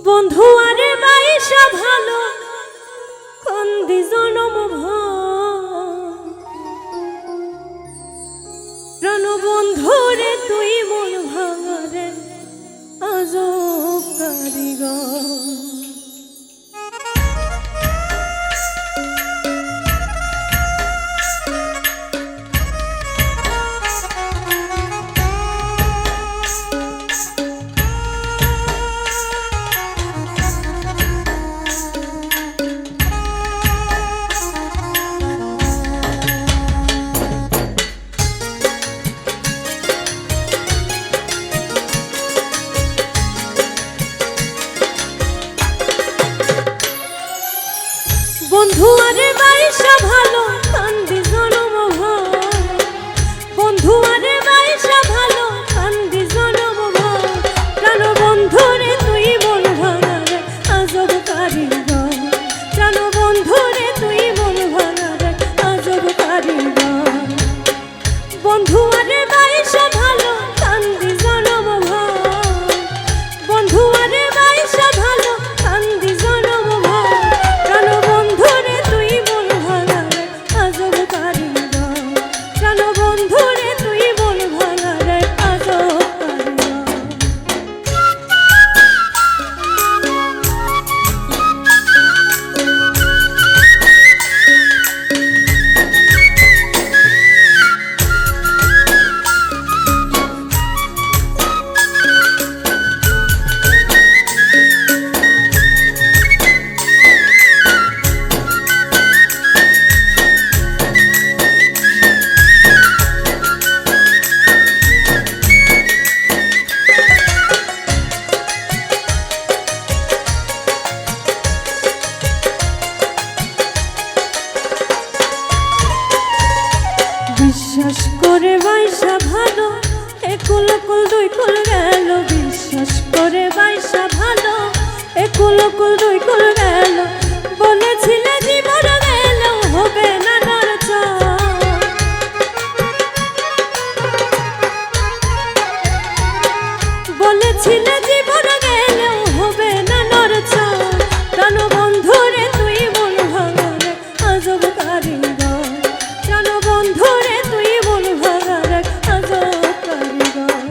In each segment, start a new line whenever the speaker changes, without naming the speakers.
বন্ধু আরে বাইসা ভালো কন্দি জনম প্রাণ বন্ধুরে তুই মন ভাঙারে আজব কারিগর। বন্ধু আরে বাইসা ভালো কান্দি জনম বন্ধু আরে বাইসা ভালো কান্দি জনম প্রাণ বন্ধুরে তুই মন ভাঙারে আজব কারিগর। প্রাণ বন্ধুরে তুই মন ভাঙারে আজব কারিগর। বন্ধু আরে বাইসা ভালো কান্দি জনম বন্ধু আরে বাইসা ভালো কান্দি জনম প্রাণ বন্ধুরে তুই মন ভাঙারে আজব কারিগর। প্রাণ বন্ধুরে তুই মন ভাঙারে আজব কারিগর। বিশ্বাস করে বাইসা ভালো একুল কুল দুই কুল গেল। বিশ্বাস করে বাইসা ভালো একুল কুল দুই কুল গেল। বলেছিলে জীবন গেল হবে না নড়চড়। বলেছিলে জীবন গেল হবে না নড়চড়। প্রাণ বন্ধুরে তুই মন ভাঙারে আজব কারিগর। প্রাণ বন্ধুরে তুই মন ভাঙারে আজব কারিগর।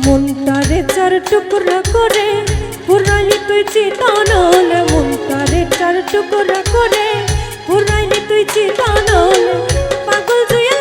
মনটারে চার টুকরা করে পুরাইনি তুই চিতানল। মনটারে চার টুকরা করে পুরাইনি তুই চিতানল। পাগল জুয়া